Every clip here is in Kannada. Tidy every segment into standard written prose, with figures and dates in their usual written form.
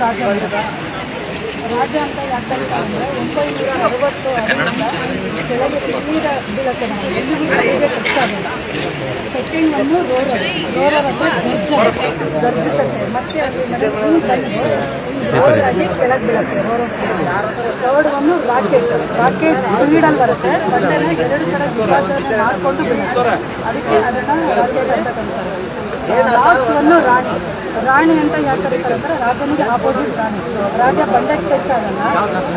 ರಾಜ ಅಂತ ಯಾಕೆ ಕರೀತಾರೆ ಅಂದರೆ 1960 ಕೆಳಗೆ ನೀರ ಬೀಳತ್ತೆ ನಾವು ಎಲ್ಲಿಗೂ ಕೆಳಗೆ ಟಚ್ ಆಗಲ್ಲ. ಸೆಕೆಂಡ್ ಒಂದು ರೋರರ್ ಅಂದರೆ ಗರ್ಜಿಸುತ್ತೆ ಮತ್ತು ಅಲ್ಲಿ ರೋರಾಗಿ ಕೆಳಗೆ ಬೀಳುತ್ತೆ ರೋರರ್. ಥರ್ಡ್ ಒಂದು ರಾಕೆಟ್ ಸ್ಪೀಡಲ್ಲಿ ಬರುತ್ತೆ. ಬಂಡೆನ ಎರಡು ಕಡೆ ವಿಭಾಜನೆ ಮಾಡಿಕೊಂಡು ಬೀಳುತ್ತೆ, ಅದಕ್ಕೆ ಅದನ್ನು ರಾಕೆಟ್ ಅಂತ ಕರೀತಾರೆ. ಲಾಸ್ಟ್ ಒಂದು ರಾಣಿ ಅಂತ ಯಾಕೆ ಕರೀತಾರೆ ಅಂದರೆ ರಾಜನಿಗೆ ಆಪೋಸಿಟ್ ರಾಜ ಬಂಡೆಗೆ ಟಚ್ ಆಗಲ್ಲ,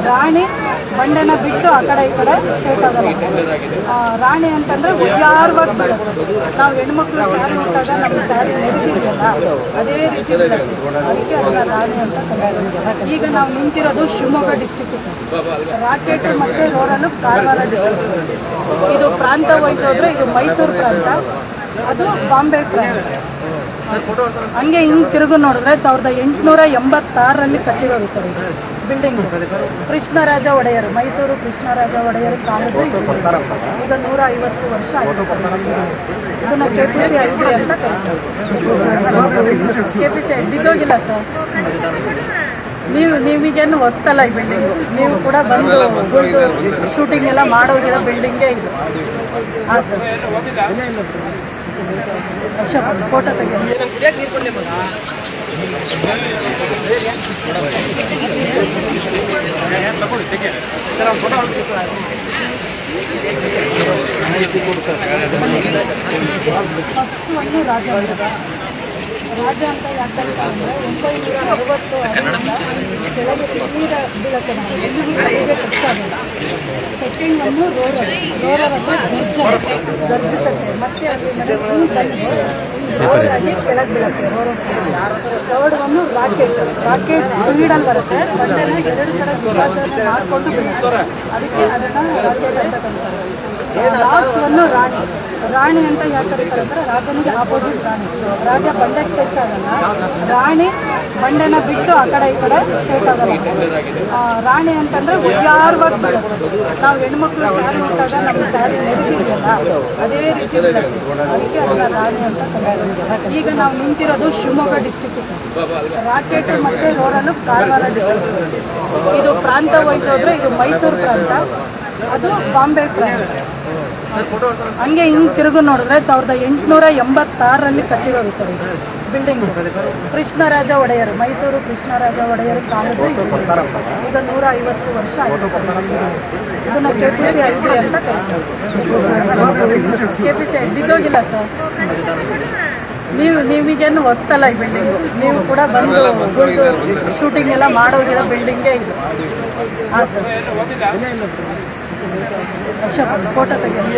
ರಾಣಿ ಬಂಡೆನ ಬಿಟ್ಟು ಆ ಕಡೆ ಈ ಕಡೆ ಶೇಕ್ ಆಗಲ್ಲ. ರಾಣಿ ಅಂತಂದರೆ ಉದ್ಯಾರವಾಗಿ ಬರುತ್ತೆ. ನಾವು ಹೆಣ್ಮಕ್ಳು ಸ್ಯಾರಿ ಉಟ್ಟಾಗ ನಮ್ಮ ಸ್ಯಾರಿ ನೆಡ್ತಿದ್ಯಲ್ಲ ಅದೇ ರೀತಿ ಅದಕ್ಕೆ ಅದನ್ನ ರಾಣಿ ಅಂತ ಕರೀತಾರೆ. ಈಗ ನಾವು ನಿಂತಿರೋದು ಶಿವಮೊಗ್ಗ ಡಿಸ್ಟಿಕ್. ರಾಕೆಟ್ ಮತ್ತು ರೋರಲ್ಲು ಕಾರವಾರ ಡಿಸ್ಟಿಕ್. ಇದು ಪ್ರಾಂತ ವೈಸ್ ಹೋದರೆ ಇದು ಮೈಸೂರು ಪ್ರಾಂತ, ಅದು ಬಾಂಬೆ ಪ್ರಾಂತ. ಹಂಗೆ ಹಿಂಗೆ ತಿರುಗು ನೋಡಿದ್ರೆ 1886 ಕಟ್ಟಿರೋದು ಸರ್ ಇದು ಬಿಲ್ಡಿಂಗ್. ಕೃಷ್ಣರಾಜ ಒಡೆಯರು, ಮೈಸೂರು ಕೃಷ್ಣರಾಜ ಒಡೆಯರು ಕಾಲದ್ದು ಈಗ 150 ವರ್ಷ ಆಗಿದೆ ಸರ್. ಇದನ್ನು KPC ಐಡಿ ಅಂತ ಕರೀತಾರೆ. KPC ಬಿದ್ದೋಗಿಲ್ಲ sir. ನೀವಿಗೇನು ಹೊಸ್ತಲ್ಲ ಈ ಬಿಲ್ಡಿಂಗು, ನೀವು ಕೂಡ ಬಂದು ಶೂಟಿಂಗ್ ಎಲ್ಲ ಮಾಡೋಗಿರೋ ಬಿಲ್ಡಿಂಗೇ ಇದು. ಹಾಂ ಸರ್, ಫೋಟೋ ತೆಗೆದು ಫಸ್ಟ್ ಒಂದು ರಾಜ ಅಂತ ಯಾಕೆ ಕರೀತಾರೆ ಅಂದರೆ 1960 ಕೆಳಗೆ ನೀರ ಬೀಳತ್ತೆ ನಾವು ಎಲ್ಲಿಗೂ ಕೆಳಗೆ ಟಚ್ ಆಗಲ್ಲ. ಸೆಕೆಂಡ್ ಒಂದು ರೋರರ್ ಅಂದರೆ ಗರ್ಜಿಸುತ್ತೆ ಮತ್ತು ಅಲ್ಲಿ ರೋರಾಗಿ ಕೆಳಗೆ ಬೀಳುತ್ತೆ ರೋರರ್. ಥರ್ಡ್ ಒಂದು ರಾಕೆಟ್ ಸ್ಪೀಡಲ್ಲಿ ಬರುತ್ತೆ. ಬಂಡೆನ ಎರಡು ಕಡೆ ವಿಭಾಜನೆ ಮಾಡಿಕೊಂಡು ಬೀಳುತ್ತೆ, ಅದಕ್ಕೆ ಅದನ್ನು ರಾಕೆಟ್ ಅಂತ ಕರೀತಾರೆ. ಲಾಸ್ಟ್ ಒಂದು ರಾಣಿ ಅಂತ ಯಾಕೆ ಕರೀತಾರೆ ಅಂದರೆ ರಾಜನಿಗೆ ಆಪೋಸಿಟ್ ರಾಜ ಬಂಡೆಗೆ ಟಚ್ ಆಗಲ್ಲ, ರಾಣಿ ಬಂಡೆನ ಬಿಟ್ಟು ಆ ಕಡೆ ಈ ಕಡೆ ಶೇಕ್ ಆಗಲ್ಲ. ರಾಣಿ ಅಂತಂದರೆ ಉದ್ಯಾರವಾಗಿ ಬರುತ್ತೆ. ನಾವು ಹೆಣ್ಮಕ್ಳು ಸ್ಯಾರಿ ಉಟ್ಟಾಗ ನಮ್ಮ ಸ್ಯಾರಿ ನೆಡ್ತಿದ್ಯಲ್ಲ ಅದೇ ರೀತಿ ಅದಕ್ಕೆ ಅದನ್ನ ರಾಣಿ ಅಂತ ಕರೀತಾರೆ. ಈಗ ನಾವು ನಿಂತಿರೋದು ಶಿವಮೊಗ್ಗ ಡಿಸ್ಟಿಕ್. ರಾಕೆಟ್ ಮತ್ತು ರೋರಲ್ಲು ಕಾರವಾರ ಡಿಸ್ಟಿಕ್. ಇದು ಪ್ರಾಂತ ವೈಸ್ ಹೋದರೆ ಇದು ಮೈಸೂರು ಪ್ರಾಂತ, ಅದು ಬಾಂಬೆ ಪ್ರಾಂತ. ಹಂಗೆ ಹಿಂಗೆ ತಿರುಗು ನೋಡಿದ್ರೆ 1886 ಕಟ್ಟಿರೋದು ಸರ್ ಇದು ಬಿಲ್ಡಿಂಗ್. ಕೃಷ್ಣರಾಜ ಒಡೆಯರು, ಮೈಸೂರು ಕೃಷ್ಣರಾಜ ಒಡೆಯರು ಕಾಲದ್ದು ಈಗ 150 ವರ್ಷ ಆಗಿದೆ ಸರ್. ಇದನ್ನು KPC ಐಡಿ ಅಂತ ಕರೀತಾರೆ. KPC ಬಿದ್ದೋಗಿಲ್ಲ sir. ನೀವಿಗೇನು ಹೊಸ್ತಲ್ಲ ಈ ಬಿಲ್ಡಿಂಗು, ನೀವು ಕೂಡ ಬಂದು ಶೂಟಿಂಗ್ ಎಲ್ಲ ಮಾಡೋಗಿರೋ ಬಿಲ್ಡಿಂಗೇ ಇದು. ಹಾಂ ಸರ್, ಫೋಟೋ ತೆಗೆದು